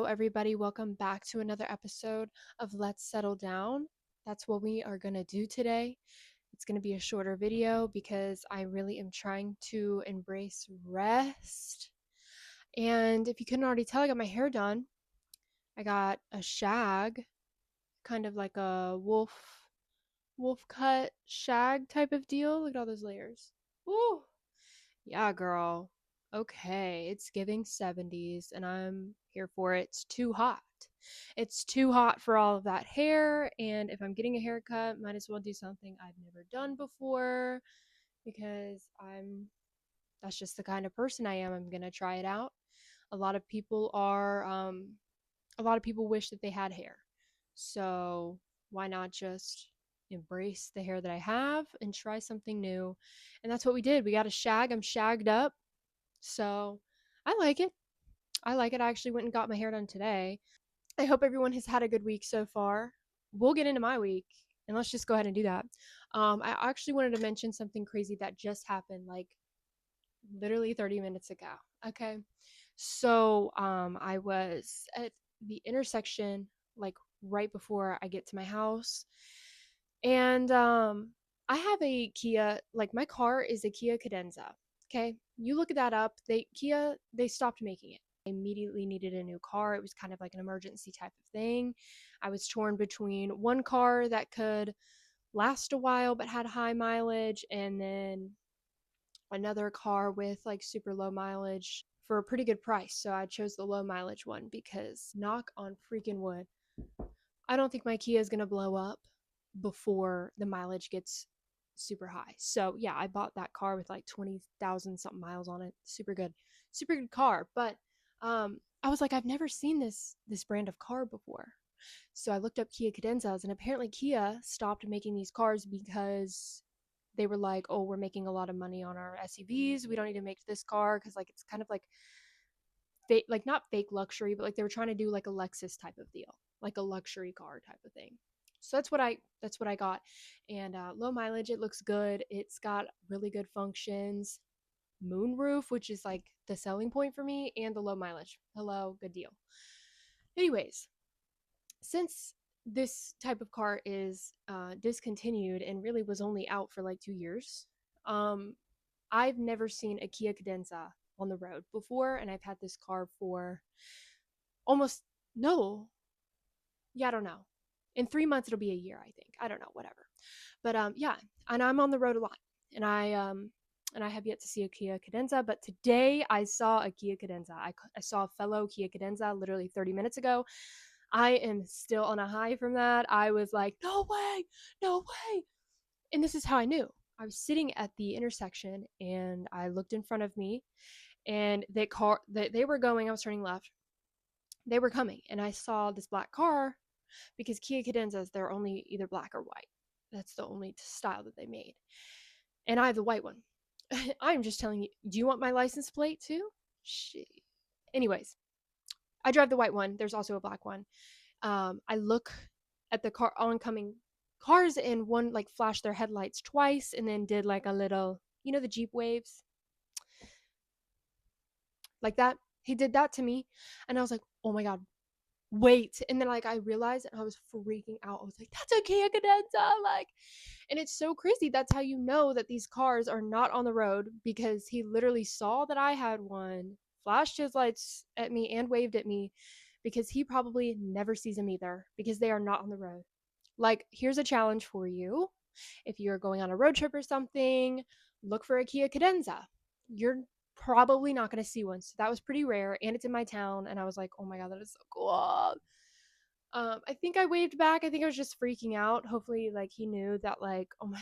everybody. Welcome back to another episode of Let's Settle Down. That's what we are going to do today. It's going to be a shorter video because I really am trying to embrace rest. And if you couldn't already tell, I got my hair done. I got a shag, kind of like a wolf cut shag type of deal. Look at all those layers. Woo! Yeah, girl. Okay, it's giving 70s and I'm here for it. It's too hot. It's too hot for all of that hair, and if I'm getting a haircut, might as well do something I've never done before because that's just the kind of person I am. I'm going to try it out. A lot of people are a lot of people wish that they had hair. So, why not just embrace the hair that I have and try something new? And that's what we did. We got a shag. I'm shagged up. So I like it. I like it. I actually went and got my hair done today. I hope everyone has had a good week so far. We'll get into my week and let's just go ahead and do that. I actually wanted to mention something crazy that just happened like literally 30 minutes ago. Okay. So I was at the intersection like right before I get to my house. And I have a Kia, like my car is a Kia Cadenza. Okay. You look that up. They stopped making it. I immediately needed a new car. It was kind of like an emergency type of thing. I was torn between one car that could last a while but had high mileage, and then another car with like super low mileage for a pretty good price. So I chose the low mileage one because knock on freaking wood, I don't think my Kia is going to blow up before the mileage gets super high. So yeah, I bought that car with like 20,000 something miles on it. Super good. Super good car, but I was like I've never seen this brand of car before. So I looked up Kia Cadenzas, and apparently Kia stopped making these cars because they were like, "Oh, we're making a lot of money on our SUVs. We don't need to make this car cuz like it's kind of like fake, like not fake luxury, but like they were trying to do like a Lexus type of deal, like a luxury car type of thing." So that's what I got, and low mileage. It looks good. It's got really good functions. Moonroof, which is like the selling point for me, and the low mileage. Hello, good deal. Anyways, since this type of car is discontinued and really was only out for like 2 years, um, I've never seen a Kia Cadenza on the road before, and I've had this car for almost no, yeah, I don't know. In 3 months, it'll be a year, I think. I don't know, whatever. But yeah, and I'm on the road a lot, and I have yet to see a Kia Cadenza. But today I saw a Kia Cadenza. I saw a fellow Kia Cadenza literally 30 minutes ago. I am still on a high from that. I was like, no way, no way. And this is how I knew. I was sitting at the intersection and I looked in front of me, and they were going, I was turning left. They were coming, and I saw this black car because Kia Cadenzas, they're only either black or white. That's the only style that they made. And I have the white one. I'm just telling you, do you want my license plate too? Shit. Anyways, I drive the white one. There's also a black one. I look at the car oncoming cars, and one like flashed their headlights twice and then did like a little, the Jeep waves like that. He did that to me, and I was like, oh my god, wait. And then like I realized, and I was freaking out. I was like, that's a Kia Cadenza, like. And it's so crazy. That's how you know that these cars are not on the road, because he literally saw that I had one, flashed his lights at me and waved at me, because he probably never sees them either, because they are not on the road. Like, here's a challenge for you. If you're going on a road trip or something, look for a Kia Cadenza. You're probably not going to see one. So that was pretty rare, and it's in my town, and I was like, oh my god, that is so cool. I think I waved back. I think I was just freaking out. Hopefully, like, he knew that, like, oh my,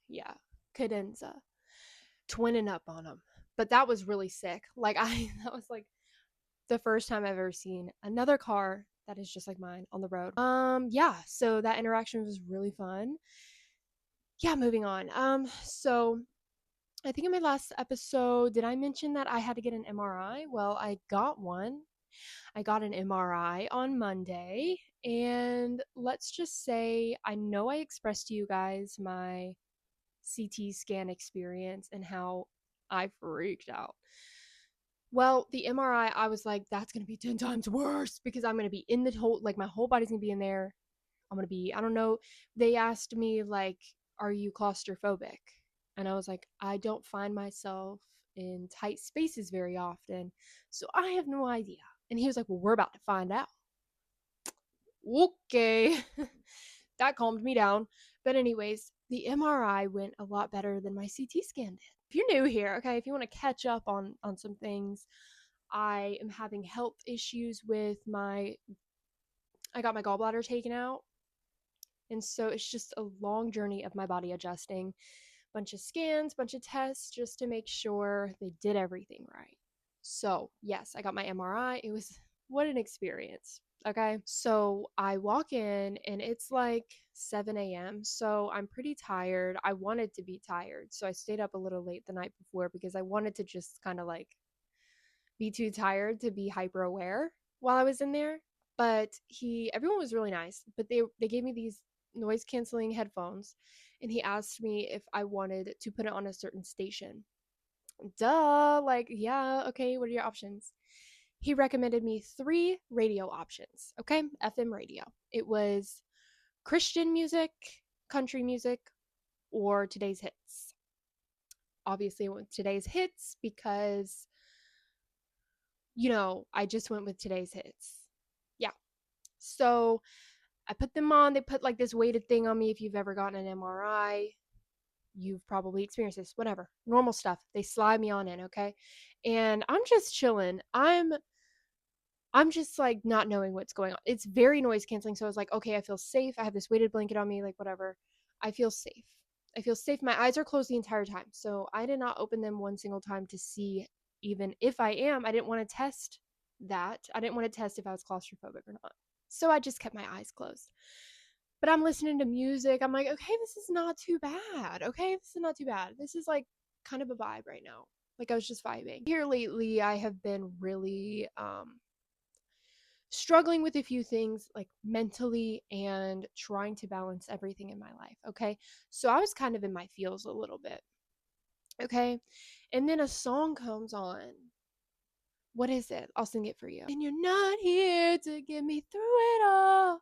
yeah, cadenza, twinning up on him. But that was really sick. Like, that was like the first time I've ever seen another car that is just like mine on the road. Yeah, so that interaction was really fun. Yeah, moving on. So I think in my last episode, did I mention that I had to get an MRI? Well, I got one. I got an MRI on Monday, and let's just say I know I expressed to you guys my CT scan experience and how I freaked out. Well, the MRI, I was like, that's gonna be 10 times worse because I'm gonna be in the whole, like, my whole body's gonna be in there. I'm gonna be, I don't know. They asked me, like, are you claustrophobic? And I was like, I don't find myself in tight spaces very often. So I have no idea. And he was like, well, we're about to find out. Okay. That calmed me down. But, anyways, the MRI went a lot better than my CT scan did. If you're new here, okay, if you want to catch up on some things, I am having health issues with I got my gallbladder taken out. And so it's just a long journey of my body adjusting. Bunch of scans, bunch of tests just to make sure they did everything right. So, yes, I got my MRI. It was what an experience. Okay. So I walk in and it's like 7 a.m. So I'm pretty tired. I wanted to be tired. So I stayed up a little late the night before because I wanted to just kind of like be too tired to be hyper aware while I was in there. But everyone was really nice, but they gave me these noise canceling headphones and he asked me if I wanted to put it on a certain station. Duh, like, yeah, okay, what are your options? He recommended me three radio options, okay? FM radio. It was Christian music, country music, or today's hits. Obviously, I went with today's hits because, I just went with today's hits. Yeah. So I put them on. They put like this weighted thing on me. If you've ever gotten an MRI, you've probably experienced this. Whatever. Normal stuff. They slide me on in, okay? And I'm just chilling. I'm just like not knowing what's going on. It's very noise canceling. So I was like, okay, I feel safe. I have this weighted blanket on me, like whatever. I feel safe. I feel safe. My eyes are closed the entire time. So I did not open them one single time to see even if I am. I didn't want to test that. I didn't want to test if I was claustrophobic or not. So I just kept my eyes closed. But I'm listening to music. I'm like, okay, this is not too bad. Okay, this is not too bad. This is like kind of a vibe right now. Like I was just vibing. Here lately, I have been really struggling with a few things like mentally and trying to balance everything in my life. Okay. So I was kind of in my feels a little bit. Okay. And then a song comes on. What is it? I'll sing it for you. And you're not here to get me through it all.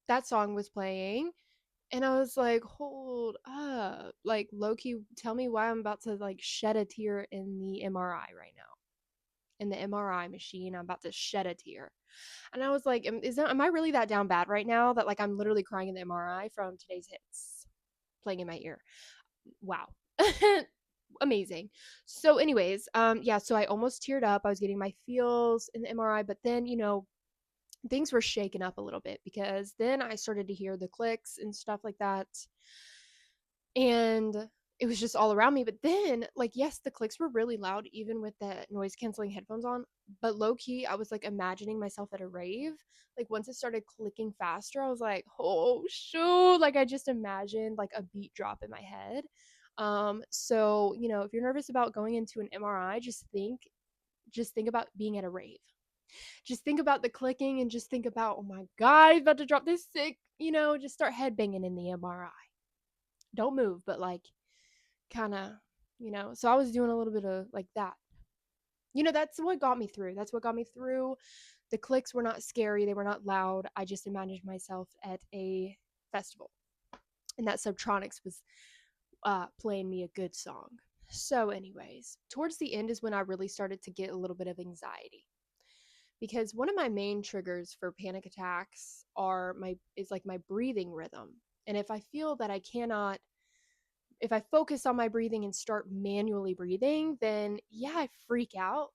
That song was playing. And I was like, hold up. Like, low key, tell me why I'm about to like shed a tear in the MRI right now. In the MRI machine, I'm about to shed a tear. And I was like, am I really that down bad right now that like I'm literally crying in the MRI from today's hits playing in my ear? Wow. Amazing. So anyways, yeah, so I almost teared up. I was getting my feels in the MRI, but then, things were shaken up a little bit because then I started to hear the clicks and stuff like that. And it was just all around me. But then, like, yes, the clicks were really loud, even with the noise canceling headphones on. But low key, I was like imagining myself at a rave. Like, once it started clicking faster, I was like, oh, shoot. Like, I just imagined like a beat drop in my head. So, if you're nervous about going into an MRI, just think about being at a rave. Just think about the clicking and just think about, oh my God, I'm about to drop this sick, just start headbanging in the MRI. Don't move, but like kind of, so I was doing a little bit of like that. That's what got me through. That's what got me through. The clicks were not scary, they were not loud. I just imagined myself at a festival, and that Subtronics was playing me a good song. So, anyways, towards the end is when I really started to get a little bit of anxiety because one of my main triggers for panic attacks is like my breathing rhythm. And if I feel that if I focus on my breathing and start manually breathing, then yeah, I freak out.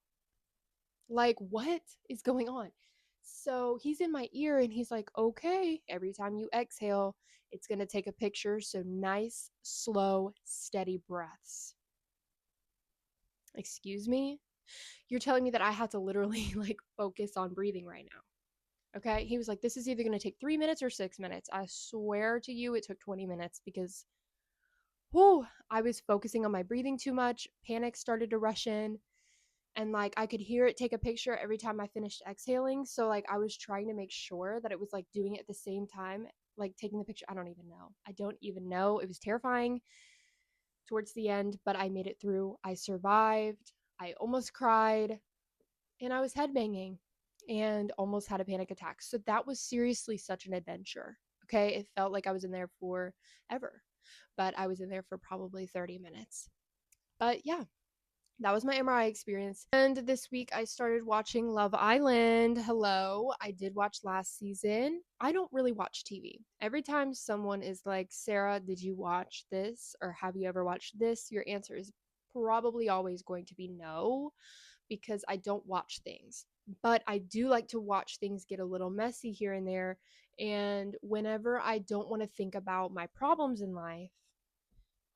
Like, what is going on? So he's in my ear and he's like, okay, every time you exhale, it's going to take a picture. So nice, slow, steady breaths. Excuse me? You're telling me that I have to literally like focus on breathing right now. Okay. He was like, this is either going to take 3 minutes or 6 minutes. I swear to you, it took 20 minutes because whew, I was focusing on my breathing too much. Panic started to rush in. And like I could hear it take a picture every time I finished exhaling. So like I was trying to make sure that it was like doing it at the same time, like taking the picture. I don't even know. I don't even know. It was terrifying towards the end, but I made it through. I survived. I almost cried, and I was headbanging and almost had a panic attack. So that was seriously such an adventure. Okay. It felt like I was in there for ever, but I was in there for probably 30 minutes. But yeah, that was my MRI experience. And this week I started watching Love Island. Hello. I did watch last season. I don't really watch TV. Every time someone is like, Sarah, did you watch this? Or have you ever watched this? Your answer is probably always going to be no, because I don't watch things. But I do like to watch things get a little messy here and there. And whenever I don't want to think about my problems in life,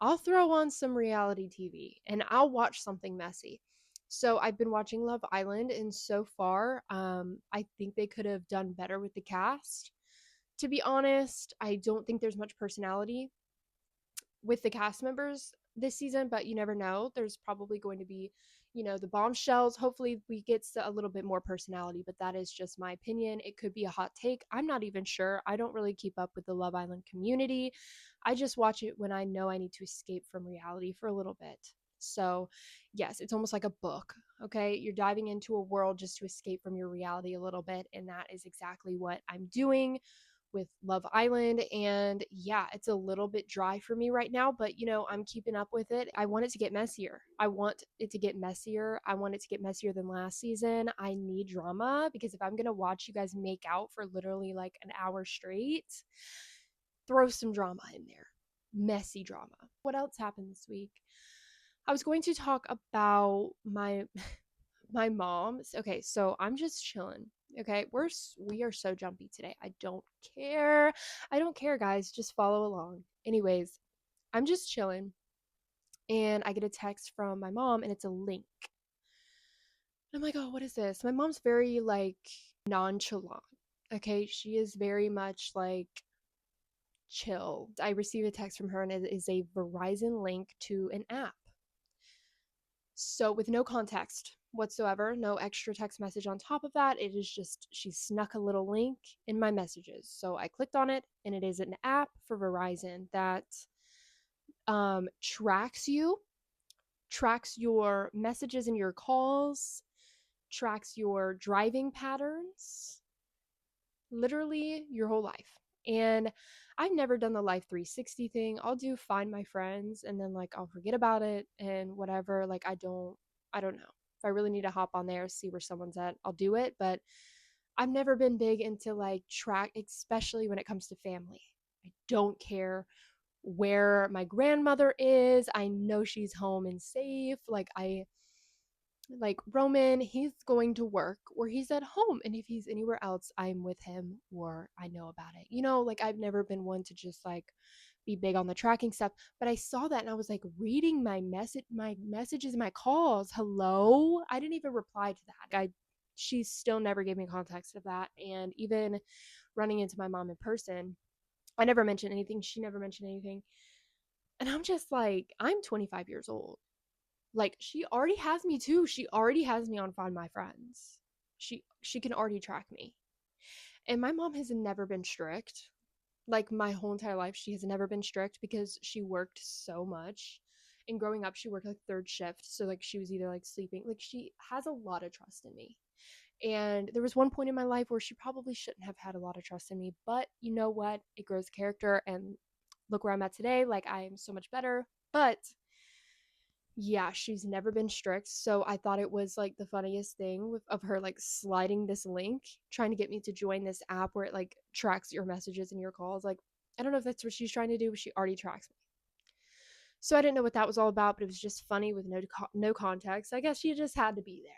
I'll throw on some reality TV and I'll watch something messy. So I've been watching Love Island, and so far, I think they could have done better with the cast. To be honest, I don't think there's much personality with the cast members this season, but you never know. There's probably going to be, the bombshells. Hopefully, we get a little bit more personality, but that is just my opinion. It could be a hot take. I'm not even sure. I don't really keep up with the Love Island community. I just watch it when I know I need to escape from reality for a little bit. So, yes, it's almost like a book. Okay. You're diving into a world just to escape from your reality a little bit. And that is exactly what I'm doing with Love Island. And yeah, it's a little bit dry for me right now, but I'm keeping up with it. I want it to get messier. I want it to get messier. I want it to get messier than last season. I need drama, because if I'm going to watch you guys make out for literally like an hour straight, throw some drama in there. Messy drama. What else happened this week? I was going to talk about my mom. Okay, so I'm just chilling. Okay, we are so jumpy today. I don't care. I don't care, guys. Just follow along. Anyways, I'm just chilling, and I get a text from my mom, and it's a link. I'm like, oh, what is this? My mom's very like nonchalant. Okay, she is very much like chill. I receive a text from her, and it is a Verizon link to an app. So, with no context whatsoever, no extra text message on top of that, it is just she snuck a little link in my messages. So, I clicked on it, and it is an app for Verizon that tracks your messages and your calls, tracks your driving patterns, literally your whole life. And I've never done the Life 360 thing. I'll do find my friends and then like I'll forget about it and whatever. Like I don't know. If I really need to hop on there, see where someone's at, I'll do it. But I've never been big into like track, especially when it comes to family. I don't care where my grandmother is. I know she's home and safe. Like Roman, he's going to work or he's at home. And if he's anywhere else, I'm with him or I know about it. Like I've never been one to just like be big on the tracking stuff. But I saw that and I was like reading my messages, my calls. Hello. I didn't even reply to that. She still never gave me context of that. And even running into my mom in person, I never mentioned anything. She never mentioned anything. And I'm just like, I'm 25 years old. Like she already has me too. She already has me on Find My Friends. She can already track me. And my mom has never been strict. Like my whole entire life she has never been strict because she worked so much. And growing up she worked like third shift, so like she was either like sleeping. Like she has a lot of trust in me. And there was one point in my life where she probably shouldn't have had a lot of trust in me, but you know what? It grows character, and look where I'm at today. Like I am so much better. But yeah, she's never been strict. So I thought it was like the funniest thing of her like sliding this link, trying to get me to join this app where it like tracks your messages and your calls. Like, I don't know if that's what she's trying to do, but she already tracks me. So I didn't know what that was all about, but it was just funny with no context. I guess you just had to be there.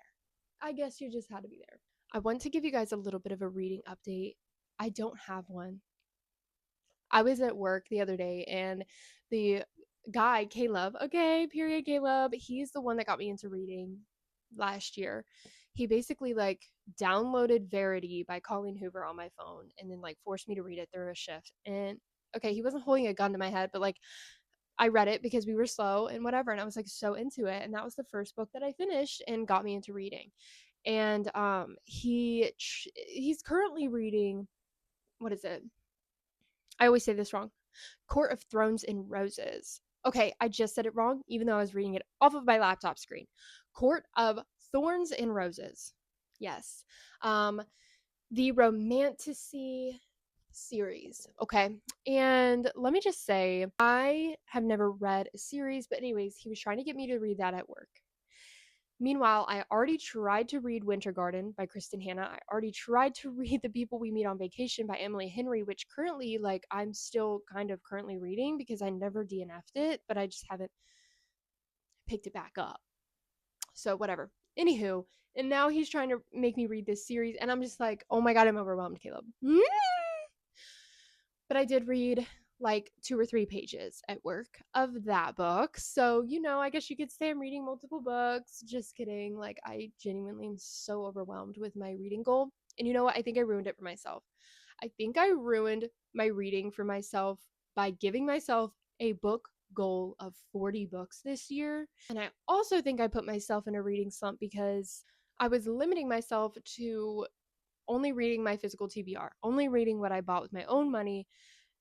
I guess you just had to be there. I want to give you guys a little bit of a reading update. I don't have one. I was at work the other day and the guy, Caleb, okay, period, Caleb, he's the one that got me into reading last year. He basically like downloaded Verity by Colleen Hoover on my phone and then like forced me to read it through a shift. And okay, he wasn't holding a gun to my head, but like I read it because we were slow and whatever. And I was like so into it. And that was the first book that I finished and got me into reading. And he's currently reading, what is it? I always say this wrong. Court of Thrones and Roses. Okay, I just said it wrong, even though I was reading it off of my laptop screen. Court of Thorns and Roses. Yes. Um, the Romanticy series. Okay. And let me just say, I have never read a series, but anyways, he was trying to get me to read that at work. Meanwhile, I already tried to read Winter Garden by Kristen Hanna. I already tried to read The People We Meet on Vacation by Emily Henry, which currently, like, I'm still kind of currently reading because I never DNF'd it, but I just haven't picked it back up. So, whatever. Anywho, and now he's trying to make me read this series, and I'm just like, oh my God, I'm overwhelmed, Caleb. But I did read like 2 or 3 pages at work of that book. So, I guess you could say I'm reading multiple books. Just kidding. Like, I genuinely am so overwhelmed with my reading goal. And you know what? I think I ruined it for myself. I think I ruined my reading for myself by giving myself a book goal of 40 books this year. And I also think I put myself in a reading slump because I was limiting myself to only reading my physical TBR, only reading what I bought with my own money.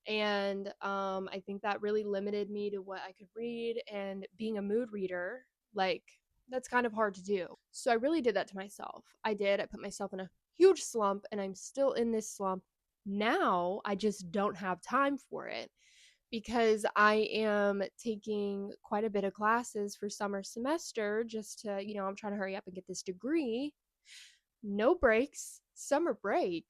And I think that really limited me to what I could read. And being a mood reader, like, that's kind of hard to do. So I really did that to myself. I put myself in a huge slump, and I'm still in this slump now. I just don't have time for it because I am taking quite a bit of classes for summer semester just to, I'm trying to hurry up and get this degree. No breaks. Summer break.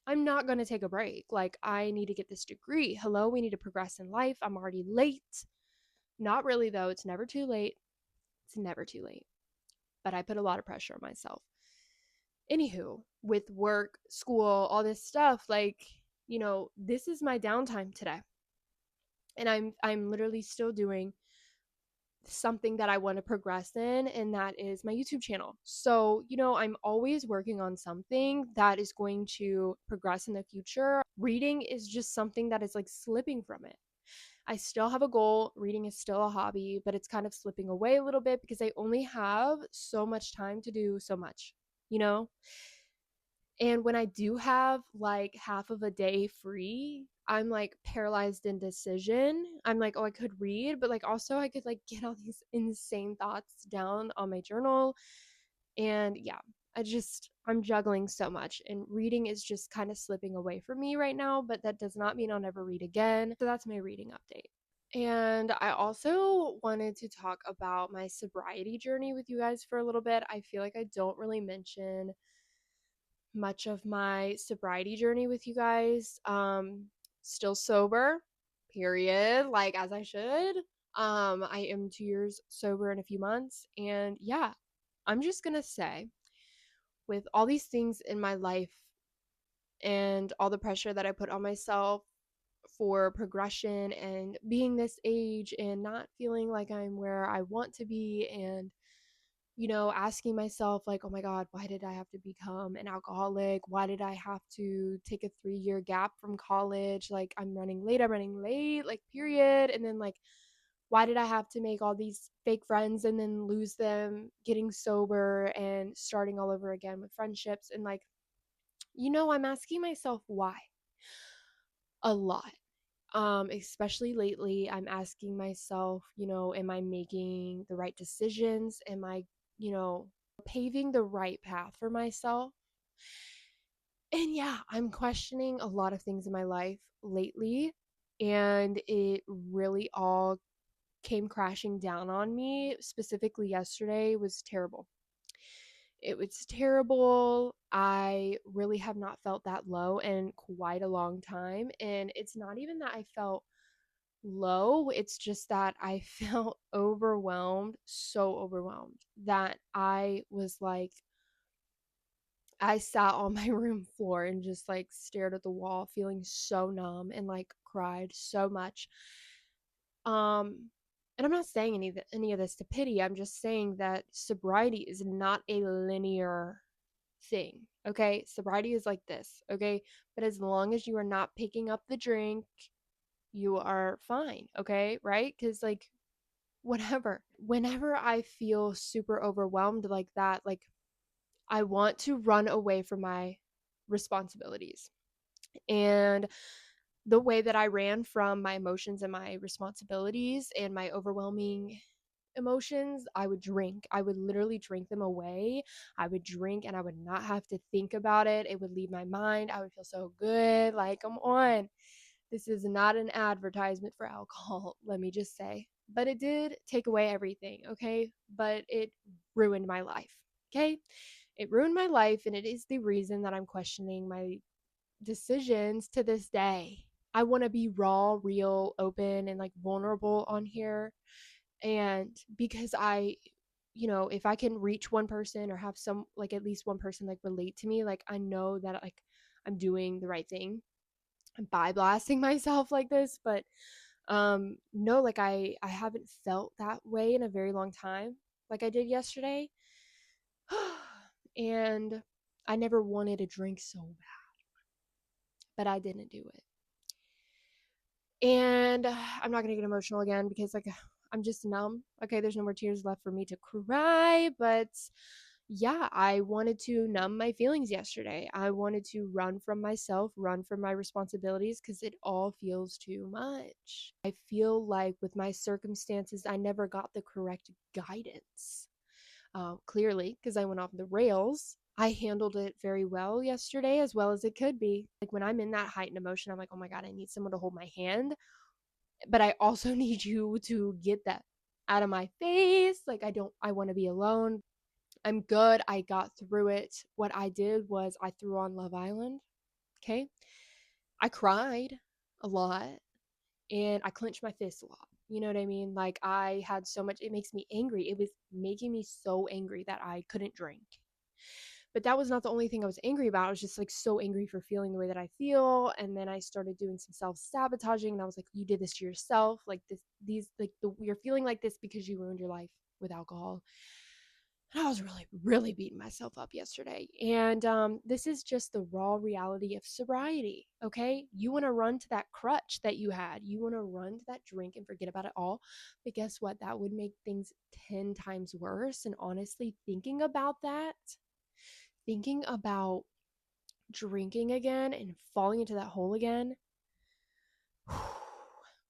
I'm not going to take a break. Like, I need to get this degree. Hello, we need to progress in life. I'm already late. Not really, though. It's never too late. It's never too late. But I put a lot of pressure on myself. Anywho, with work, school, all this stuff, like, this is my downtime today. And I'm literally still doing something that I want to progress in, and that is my YouTube channel. So, I'm always working on something that is going to progress in the future. Reading is just something that is like slipping from it. I still have a goal. Reading is still a hobby, but it's kind of slipping away a little bit because I only have so much time to do so much, you know? And when I do have like half of a day free, I'm like paralyzed in decision. I'm like, oh, I could read, but like also I could like get all these insane thoughts down on my journal. And yeah, I'm juggling so much, and reading is just kind of slipping away from me right now, but that does not mean I'll never read again. So that's my reading update. And I also wanted to talk about my sobriety journey with you guys for a little bit. I feel like I don't really mention much of my sobriety journey with you guys. Still sober, period, like as I should. I am 2 years sober in a few months. And yeah, I'm just gonna say, with all these things in my life and all the pressure that I put on myself for progression and being this age and not feeling like I'm where I want to be, and asking myself, like, oh my God, why did I have to become an alcoholic? Why did I have to take a 3-year gap from college? Like, I'm running late, like, period. And then, like, why did I have to make all these fake friends and then lose them, getting sober and starting all over again with friendships? And, like, I'm asking myself why a lot. Especially lately, I'm asking myself, am I making the right decisions? Am I, you know, paving the right path for myself? And yeah, I'm questioning a lot of things in my life lately, and it really all came crashing down on me. Specifically, yesterday was terrible. It was terrible. I really have not felt that low in quite a long time. And it's not even that I felt low. It's just that I felt overwhelmed, so overwhelmed that I was like, I sat on my room floor and just like stared at the wall, feeling so numb, and like cried so much. Um, and I'm not saying any of this to pity. I'm just saying that sobriety is not a linear thing. Okay, sobriety is like this. Okay, but as long as you are not picking up the drink, you are fine, okay? Right? Because, like, whatever. Whenever I feel super overwhelmed like that, like, I want to run away from my responsibilities. And the way that I ran from my emotions and my responsibilities and my overwhelming emotions, I would drink. I would literally drink them away. I would drink and I would not have to think about it. It would leave my mind. I would feel so good. Like, come on. This is not an advertisement for alcohol, let me just say. But it did take away everything, okay? But it ruined my life, okay? It ruined my life, and it is the reason that I'm questioning my decisions to this day. I want to be raw, real, open, and like vulnerable on here. And because if I can reach one person or have some, like at least one person like relate to me, like I know that like I'm doing the right thing by blasting myself like this. But no, like I haven't felt that way in a very long time like I did yesterday. And I never wanted a drink so bad, but I didn't do it. And I'm not gonna get emotional again because like I'm just numb. Okay, there's no more tears left for me to cry, but yeah, I wanted to numb my feelings yesterday. I wanted to run from myself, run from my responsibilities because it all feels too much. I feel like with my circumstances, I never got the correct guidance. Clearly, because I went off the rails. I handled it very well yesterday, as well as it could be. Like when I'm in that heightened emotion, I'm like, oh my God, I need someone to hold my hand. But I also need you to get that out of my face. Like, I want to be alone. I'm good. I got through it. What I did was I threw on Love Island. Okay. I cried a lot and I clenched my fists a lot. You know what I mean? Like, I had so much, it makes me angry. It was making me so angry that I couldn't drink. But that was not the only thing I was angry about. I was just like so angry for feeling the way that I feel. And then I started doing some self sabotaging. And I was like, you did this to yourself. Like, you're feeling like this because you ruined your life with alcohol. And I was really, really beating myself up yesterday. And this is just the raw reality of sobriety. Okay. You want to run to that crutch that you had, you want to run to that drink and forget about it all. But guess what? That would make things 10 times worse. And honestly, thinking about drinking again and falling into that hole again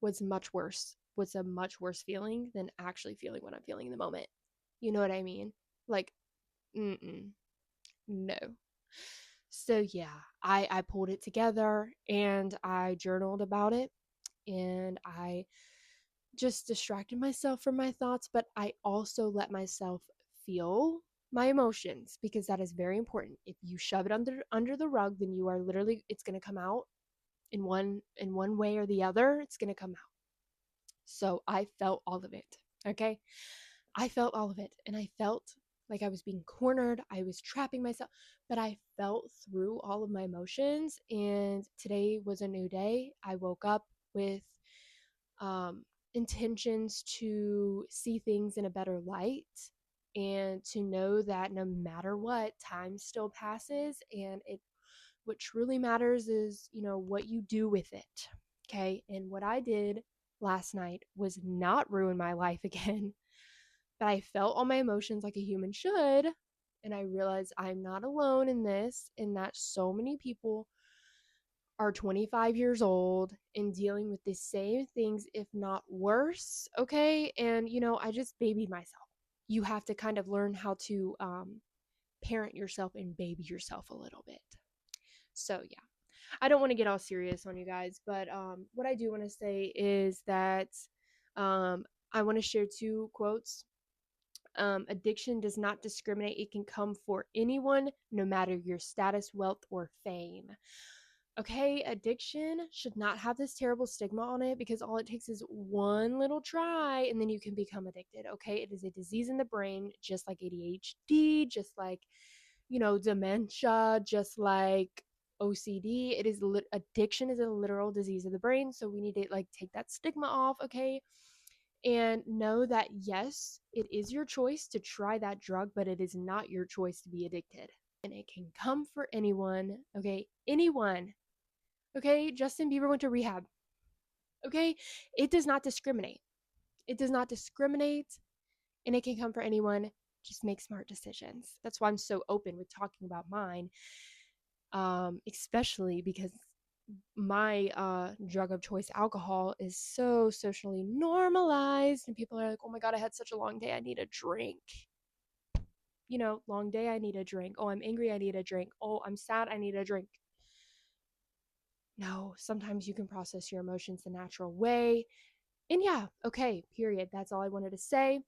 was much worse. Was a much worse feeling than actually feeling what I'm feeling in the moment. You know what I mean? Like, no. So yeah, I pulled it together and I journaled about it and I just distracted myself from my thoughts, but I also let myself feel my emotions because that is very important. If you shove it under the rug, then you are literally it's going to come out in one way or the other. It's going to come out. So I felt all of it. Okay? I felt all of it and I felt like I was being cornered. I was trapping myself, but I felt through all of my emotions. And today was a new day. I woke up with intentions to see things in a better light and to know that no matter what, time still passes and what truly matters is, what you do with it. Okay? And what I did last night was not ruin my life again, but I felt all my emotions like a human should. And I realized I'm not alone in this, and that so many people are 25 years old and dealing with the same things, if not worse. Okay. And, I just babied myself. You have to kind of learn how to parent yourself and baby yourself a little bit. So, yeah, I don't want to get all serious on you guys, but what I do want to say is that I want to share two quotes. Addiction does not discriminate. It can come for anyone, no matter your status, wealth, or fame. Okay, addiction should not have this terrible stigma on it because all it takes is one little try and then you can become addicted. Okay, it is a disease in the brain, just like ADHD, just like, dementia, just like OCD. Addiction is a literal disease of the brain. So we need to like take that stigma off. Okay, and know that yes, it is your choice to try that drug, but it is not your choice to be addicted. And it can come for anyone. Okay, anyone. Okay, Justin Bieber went to rehab. Okay, it does not discriminate. It does not discriminate, and it can come for anyone. Just make smart decisions. That's why I'm so open with talking about mine, especially because my drug of choice, alcohol, is so socially normalized, and people are like, oh my god, I had such a long day, I need a drink. Long day, I need a drink. Oh, I'm angry, I need a drink. Oh, I'm sad, I need a drink. No, sometimes you can process your emotions the natural way. And yeah, okay, period. That's all I wanted to say.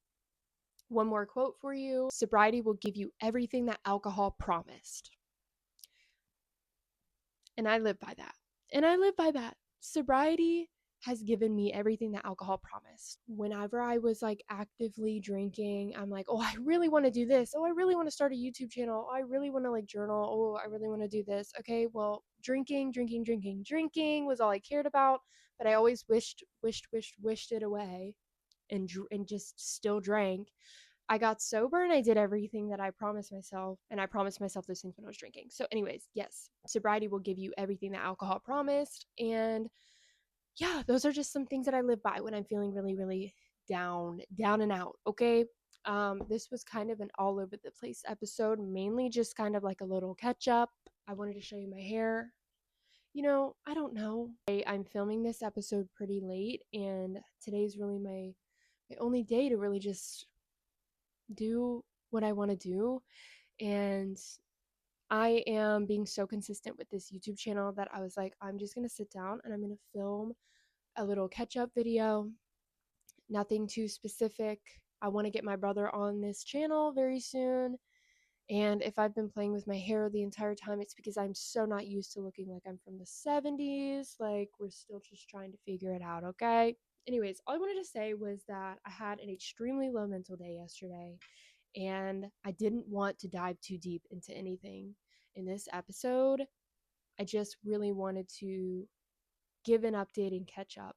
One more quote for you: sobriety will give you everything that alcohol promised. And I live by that. And I live by that. Sobriety has given me everything that alcohol promised. Whenever I was like actively drinking, I'm like, oh, I really want to do this. Oh, I really want to start a YouTube channel. Oh, I really want to like journal. Oh, I really want to do this. Okay, well, drinking was all I cared about. But I always wished it away, and just still drank. I got sober and I did everything that I promised myself, and I promised myself those things when I was drinking. So, anyways, yes, sobriety will give you everything that alcohol promised. And yeah, those are just some things that I live by when I'm feeling really, really down and out. Okay. This was kind of an all over the place episode, mainly just kind of like a little catch up. I wanted to show you my hair. I don't know. I'm filming this episode pretty late, and today's really my only day to really just do what I want to do. And I am being so consistent with this YouTube channel that I was like, I'm just going to sit down and I'm going to film a little catch up video. Nothing too specific. I want to get my brother on this channel very soon. And if I've been playing with my hair the entire time, it's because I'm so not used to looking like I'm from the 70s. Like, we're still just trying to figure it out, okay? Anyways, all I wanted to say was that I had an extremely low mental day yesterday, and I didn't want to dive too deep into anything in this episode. I just really wanted to give an update and catch up.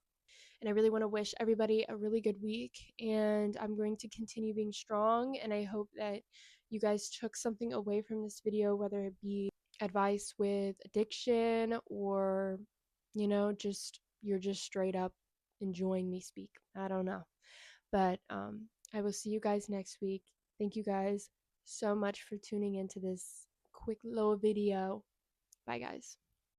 And I really want to wish everybody a really good week. And I'm going to continue being strong. And I hope that you guys took something away from this video, whether it be advice with addiction or, just you're just straight up enjoying me speak. I don't know. But I will see you guys next week. Thank you guys so much for tuning into this quick little video. Bye, guys.